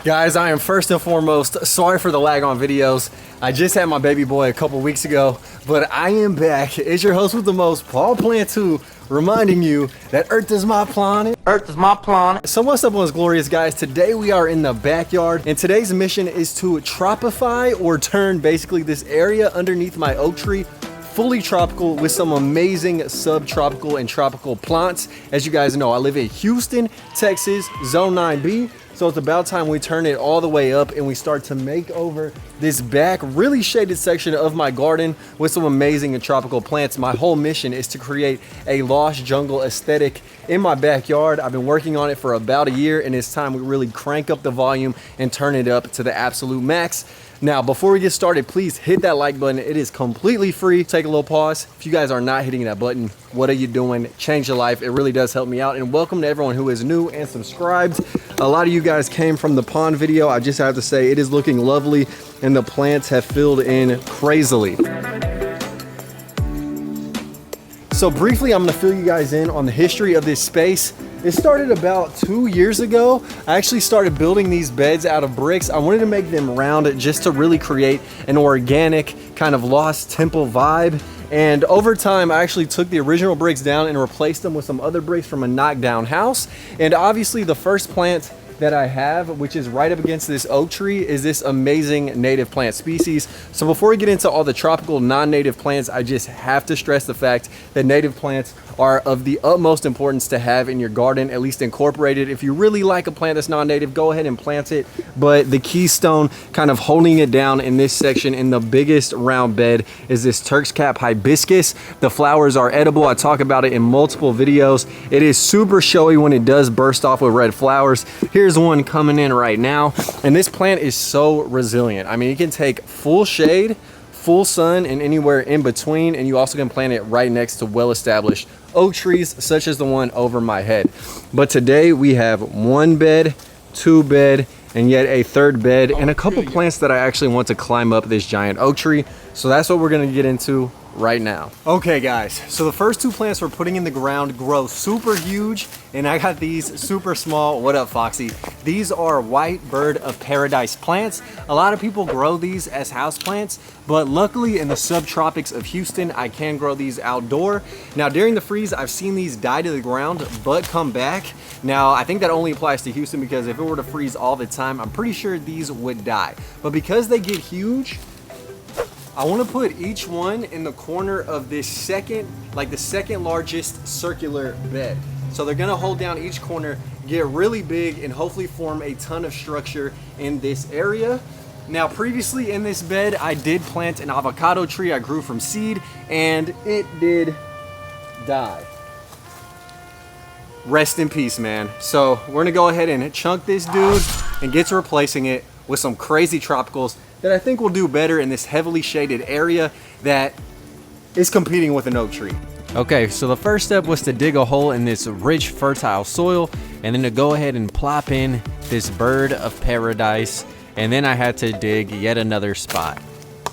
Guys, I am first and foremost sorry for the lag on videos. I just had my baby boy a couple weeks ago, but I am back. It's your host with the most, Paul Plant 2, reminding you that Earth is my planet. Earth is my planet. So what's up, once glorious guys? Today we are in the backyard, and today's mission is to tropify or turn basically this area underneath my oak tree fully tropical with some amazing subtropical and tropical plants. As you guys know, I live in Houston, Texas, Zone 9B. So it's about time we turn it all the way up and we start to make over this back really shaded section of my garden with some amazing and tropical plants. My whole mission is to create a lost jungle aesthetic in my backyard. I've been working on it for about a year, and it's time we really crank up the volume and turn it up to the absolute max. Now, before we get started, please hit that like button. It is completely free. Take a little pause. If you guys are not hitting that button, what are you doing? Change your life. It really does help me out. And welcome to everyone who is new and subscribed. A lot of you guys came from the pond video. I just have to say it is looking lovely and the plants have filled in crazily. So briefly, I'm gonna fill you guys in on the history of this space. It started about 2 years ago. I actually started building these beds out of bricks. I wanted to make them round just to really create an organic kind of lost temple vibe. And over time, I actually took the original bricks down and replaced them with some other bricks from a knockdown house. And obviously the first plant that I have, which is right up against this oak tree, is this amazing native plant species. So before we get into all the tropical non-native plants, I just have to stress the fact that native plants are of the utmost importance to have in your garden, at least incorporated. If you really like a plant that's non-native, go ahead and plant it. But the keystone kind of holding it down in this section in the biggest round bed is this Turk's cap hibiscus. The flowers are edible. I talk about it in multiple videos. It is super showy when it does burst off with red flowers. Here's one coming in right now. And this plant is so resilient. I mean, it can take full shade, full sun, and anywhere in between, and you also can plant it right next to well-established oak trees such as the one over my head. But today we have one bed, two bed, and yet a third bed, and a couple plants that I actually want to climb up this giant oak tree. So that's what we're gonna get into right now. Okay guys, so the first two plants we're putting in the ground grow super huge, and I got these super small. What up, Foxy? These are white bird of paradise plants. A lot of people grow these as house plants, but luckily in the subtropics of Houston, I can grow these outdoor. Now during the freeze, I've seen these die to the ground but come back. Now I think that only applies to Houston, because if it were to freeze all the time, I'm pretty sure these would die. But because they get huge, I want to put each one in the corner of this second, like the second largest circular bed. So they're gonna hold down each corner, get really big, and hopefully form a ton of structure in this area. Now previously in this bed, I did plant an avocado tree I grew from seed, and it did die. Rest in peace, man. So we're gonna go ahead and chunk this dude and get to replacing it with some crazy tropicals that I think will do better in this heavily shaded area that is competing with an oak tree. Okay, so the first step was to dig a hole in this rich, fertile soil, and then to go ahead and plop in this bird of paradise, and then I had to dig yet another spot.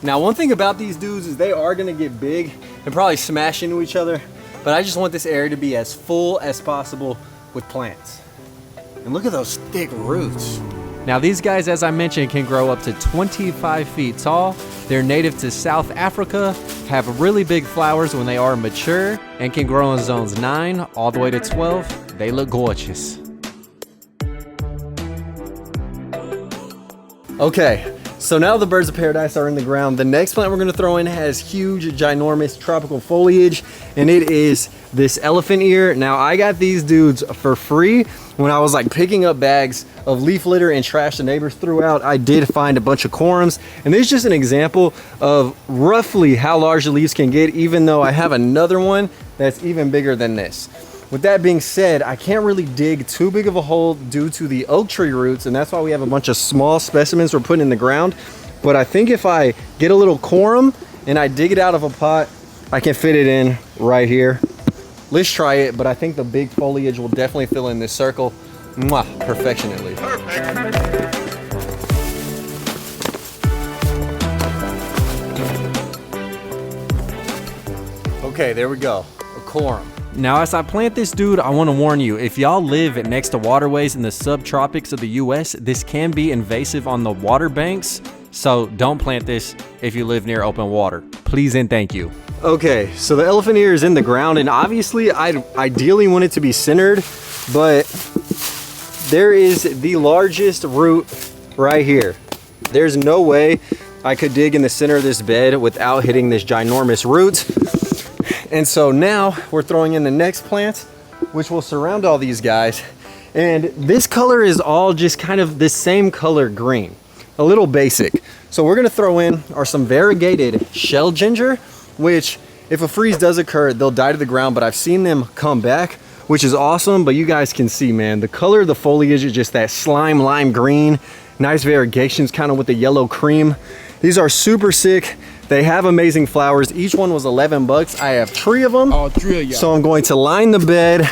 Now, one thing about these dudes is they are gonna get big and probably smash into each other, but I just want this area to be as full as possible with plants. And look at those thick roots. Now these guys, as I mentioned, can grow up to 25 feet tall. They're native to South Africa, have really big flowers when they are mature, and can grow in zones 9 all the way to 12. They look gorgeous. Okay, so now the birds of paradise are in the ground. The next plant we're gonna throw in has huge, ginormous tropical foliage, and it is this elephant ear. Now I got these dudes for free when I was like picking up bags of leaf litter and trash the neighbors threw out. I did find a bunch of corums, and this is just an example of roughly how large the leaves can get, even though I have another one that's even bigger than this. With that being said, I can't really dig too big of a hole due to the oak tree roots, and that's why we have a bunch of small specimens we're putting in the ground. But I think if I get a little corum and I dig it out of a pot, I can fit it in right here. Let's try it, but I think the big foliage will definitely fill in this circle. Mwah, perfectionately. Perfect. Okay, there we go, a corum. Now, as I plant this dude, I want to warn you, if y'all live next to waterways in the subtropics of the US, this can be invasive on the water banks. So don't plant this if you live near open water. Please and thank you. Okay, so the elephant ear is in the ground, and obviously I ideally want it to be centered, but there is the largest root right here. There's no way I could dig in the center of this bed without hitting this ginormous root. And so now we're throwing in the next plant, which will surround all these guys. And this color is all just kind of the same color green, a little basic. So we're gonna throw in some variegated shell ginger, which if a freeze does occur, they'll die to the ground, but I've seen them come back, which is awesome. But you guys can see, man, the color of the foliage is just that slime lime green, nice variegations kind of with the yellow cream. These are super sick. They have amazing flowers. Each one was 11 bucks. I have 3 of them. Oh, 3 of y'all. So I'm going to line the bed,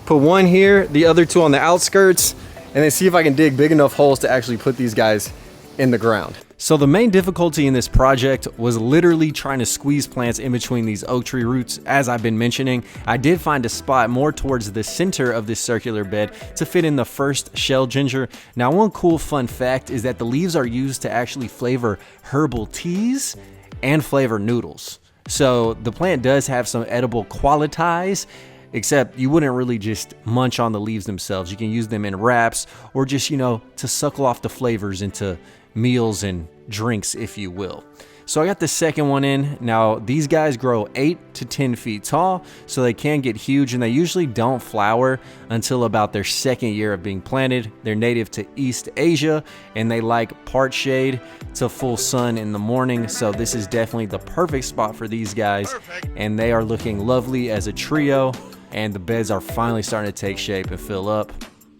put one here, the other 2 on the outskirts, and then see if I can dig big enough holes to actually put these guys in the ground. So the main difficulty in this project was literally trying to squeeze plants in between these oak tree roots. As I've been mentioning, I did find a spot more towards the center of this circular bed to fit in the first shell ginger. Now, one cool fun fact is that the leaves are used to actually flavor herbal teas and flavor noodles. So the plant does have some edible qualities, except you wouldn't really just munch on the leaves themselves. You can use them in wraps or just, you know, to suckle off the flavors into meals and drinks, if you will. So I got the second one in. Now these guys grow 8 to 10 feet tall, so they can get huge, and they usually don't flower until about their 2nd year of being planted. They're native to East Asia, and they like part shade to full sun in the morning. So this is definitely the perfect spot for these guys. And they are looking lovely as a trio, and the beds are finally starting to take shape and fill up.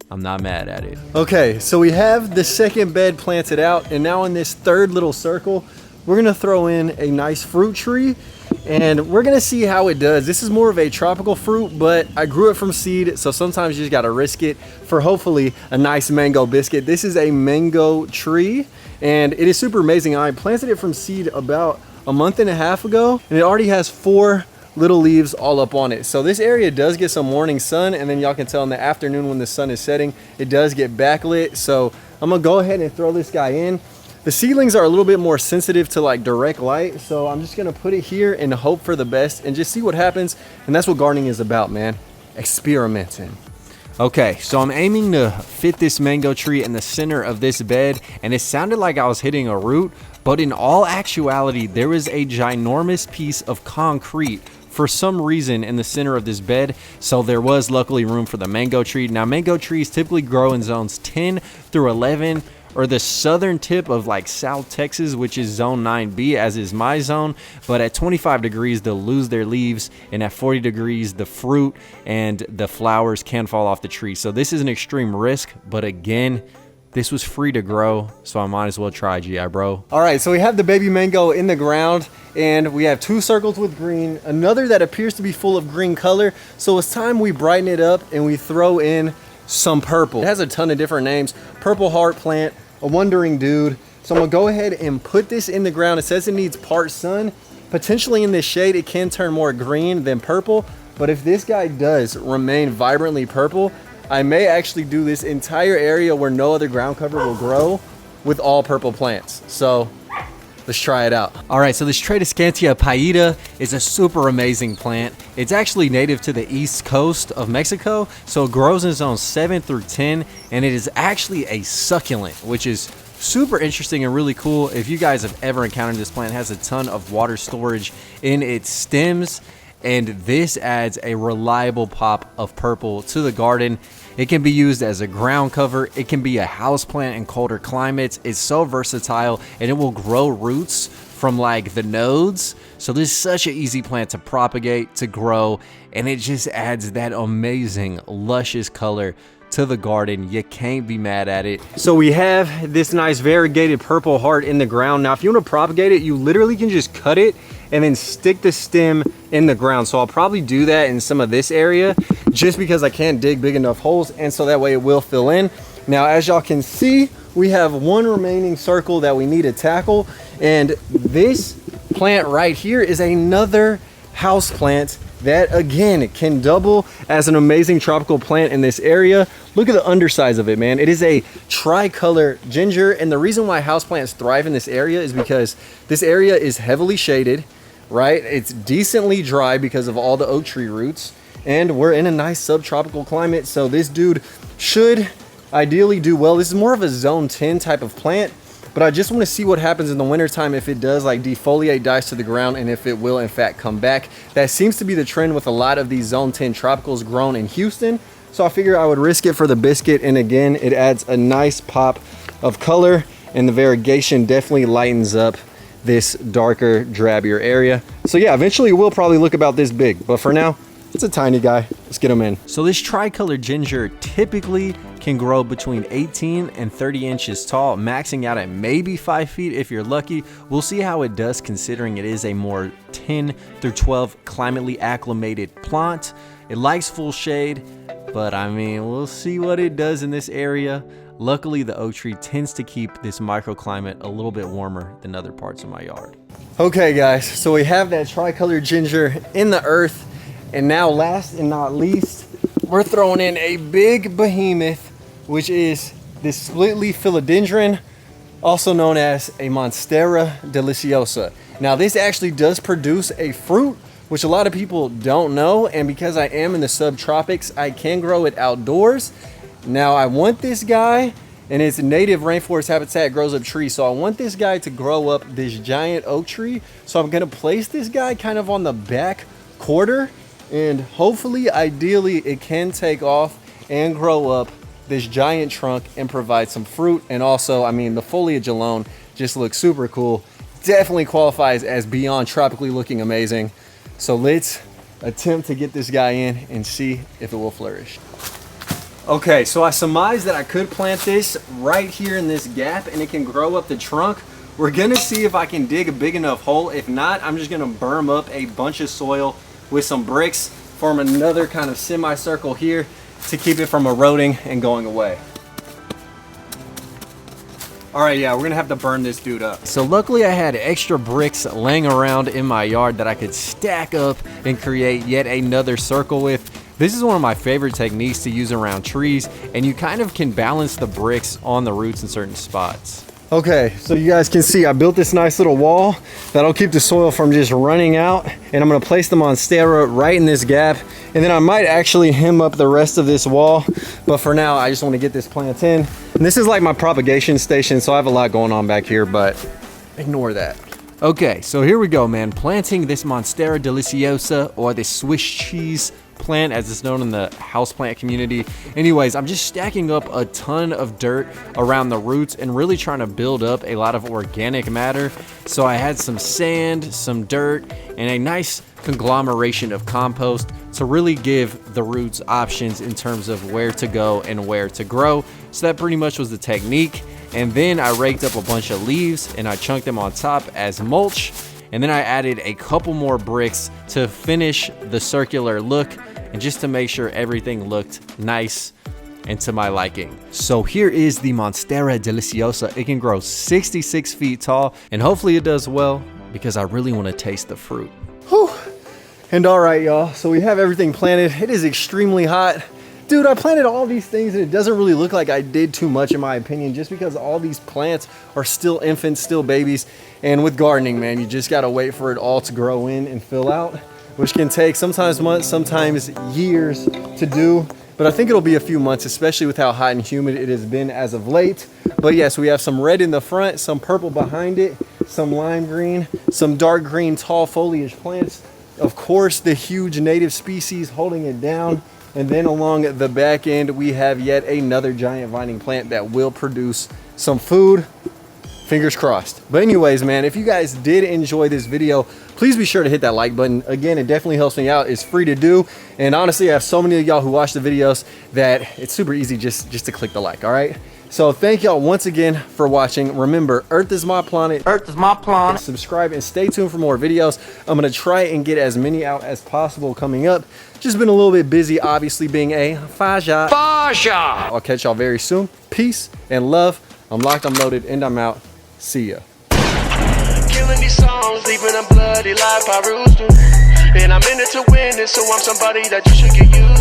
I'm not mad at it. Okay, so we have the second bed planted out, and now in this third little circle, we're gonna throw in a nice fruit tree, and we're gonna see how it does. This is more of a tropical fruit, but I grew it from seed, so sometimes you just gotta risk it for hopefully a nice mango biscuit. This is a mango tree, and it is super amazing. I planted it from seed about a month and a half ago, and it already has 4 little leaves all up on it. So this area does get some morning sun, and then y'all can tell in the afternoon when the sun is setting, it does get backlit. So I'm gonna go ahead and throw this guy in. The seedlings are a little bit more sensitive to like direct light, so I'm just gonna put it here and hope for the best and just see what happens. And that's what gardening is about, man. Experimenting. Okay, so I'm aiming to fit this mango tree in the center of this bed, and it sounded like I was hitting a root, but in all actuality, there is a ginormous piece of concrete for some reason in the center of this bed. So there was luckily room for the mango tree. Now, mango trees typically grow in zones 10 through 11, or the southern tip of like South Texas, which is zone 9B, as is my zone. But at 25 degrees, they'll lose their leaves, and at 40 degrees, the fruit and the flowers can fall off the tree. So this is an extreme risk, but again, this was free to grow, so I might as well try, GI bro. All right, so we have the baby mango in the ground, and we have 2 circles with green, another that appears to be full of green color. So it's time we brighten it up and we throw in some purple. It has a ton of different names. Purple heart plant, a wandering dude. So I'm gonna go ahead and put this in the ground. It says it needs part sun. Potentially in this shade, it can turn more green than purple, but if this guy does remain vibrantly purple, I may actually do this entire area where no other ground cover will grow with all purple plants. So let's try it out. All right, so this Tradescantia paida is a super amazing plant. It's actually native to the east coast of Mexico, so it grows in zones 7 through 10, and it is actually a succulent, which is super interesting and really cool. If you guys have ever encountered this plant, it has a ton of water storage in its stems, and this adds a reliable pop of purple to the garden. It can be used as a ground cover. It can be a house plant in colder climates. It's so versatile, and it will grow roots from like the nodes. So this is such an easy plant to propagate, to grow, and it just adds that amazing luscious color to the garden. You can't be mad at it. So we have this nice variegated purple heart in the ground. Now, if you want to propagate it, you literally can just cut it and then stick the stem in the ground. So I'll probably do that in some of this area just because I can't dig big enough holes, and so that way it will fill in. Now, as y'all can see, we have 1 remaining circle that we need to tackle, and this plant right here is another house plant that again can double as an amazing tropical plant in this area. Look at the undersize of it, man. It is a tricolor ginger, and the reason why houseplants thrive in this area is because this area is heavily shaded, right? It's decently dry because of all the oak tree roots, and we're in a nice subtropical climate, so this dude should ideally do well. This is more of a zone 10 type of plant, but I just want to see what happens in the wintertime if it does like defoliate, dies to the ground, and if it will in fact come back. That seems to be the trend with a lot of these zone 10 tropicals grown in Houston. So I figure I would risk it for the biscuit, and again, it adds a nice pop of color, and the variegation definitely lightens up this darker, drabbier area. So yeah, eventually we'll probably look about this big, but for now, it's a tiny guy. Let's get him in. So this tricolor ginger typically can grow between 18 and 30 inches tall, maxing out at maybe 5 feet if you're lucky. We'll see how it does considering it is a more 10 through 12 climately acclimated plant. It likes full shade, but I mean, we'll see what it does in this area. Luckily, the oak tree tends to keep this microclimate a little bit warmer than other parts of my yard. Okay guys, so we have that tricolor ginger in the earth. And now last and not least, we're throwing in a big behemoth, which is this split leaf philodendron, also known as a Monstera Deliciosa. Now this actually does produce a fruit, which a lot of people don't know. And because I am in the subtropics, I can grow it outdoors. Now I want this guy, and its native rainforest habitat grows up trees. So I want this guy to grow up this giant oak tree. So I'm gonna place this guy kind of on the back quarter, and hopefully, ideally, it can take off and grow up this giant trunk and provide some fruit. And also, I mean, the foliage alone just looks super cool. Definitely qualifies as beyond tropically looking amazing. So let's attempt to get this guy in and see if it will flourish. Okay, so I surmised that I could plant this right here in this gap and it can grow up the trunk. We're gonna see if I can dig a big enough hole. If not, I'm just gonna berm up a bunch of soil with some bricks, form another kind of semicircle here to keep it from eroding and going away. All right, yeah, we're gonna have to burn this dude up. So luckily I had extra bricks laying around in my yard that I could stack up and create yet another circle with. This is one of my favorite techniques to use around trees, and you kind of can balance the bricks on the roots in certain spots. Okay, so you guys can see I built this nice little wall that'll keep the soil from just running out, and I'm gonna place the Monstera right in this gap, and then I might actually hem up the rest of this wall, but for now I just want to get this plant in. And this is like my propagation station, so I have a lot going on back here, but ignore that. Okay, so here we go, man. Planting this Monstera Deliciosa, or the Swiss cheese plant as it's known in the houseplant community. Anyways, I'm just stacking up a ton of dirt around the roots and really trying to build up a lot of organic matter. So I had some sand, some dirt, and a nice conglomeration of compost to really give the roots options in terms of where to go and where to grow. So that pretty much was the technique. And then I raked up a bunch of leaves and I chunked them on top as mulch. And then I added a couple more bricks to finish the circular look and just to make sure everything looked nice and to my liking. So here is the Monstera Deliciosa. It can grow 66 feet tall, and hopefully it does well because I really want to taste the fruit. Whew. And all right, y'all, so we have everything planted. It is extremely hot. Dude, I planted all these things and it doesn't really look like I did too much in my opinion, just because all these plants are still infants, still babies. And with gardening, man, you just gotta wait for it all to grow in and fill out, which can take sometimes months, sometimes years to do. But I think it'll be a few months, especially with how hot and humid it has been as of late. But yes, we have some red in the front, some purple behind it, some lime green, some dark green tall foliage plants. Of course, the huge native species holding it down. And then along the back end, we have yet another giant vining plant that will produce some food. Fingers crossed. But anyways, man, if you guys did enjoy this video, please be sure to hit that like button. Again, it definitely helps me out. It's free to do. And honestly, I have so many of y'all who watch the videos that it's super easy just to click the like, all right? So thank y'all once again for watching. Remember, Earth is my planet. Earth is my planet. Subscribe and stay tuned for more videos. I'm gonna try and get as many out as possible coming up. Just been a little bit busy, obviously being a Faja. I'll catch y'all very soon. Peace and love. I'm locked, I'm loaded, and I'm out. See ya. killing these songs, leaving a bloody life I roost to. And I'm in it to win it, so I'm somebody that you should get used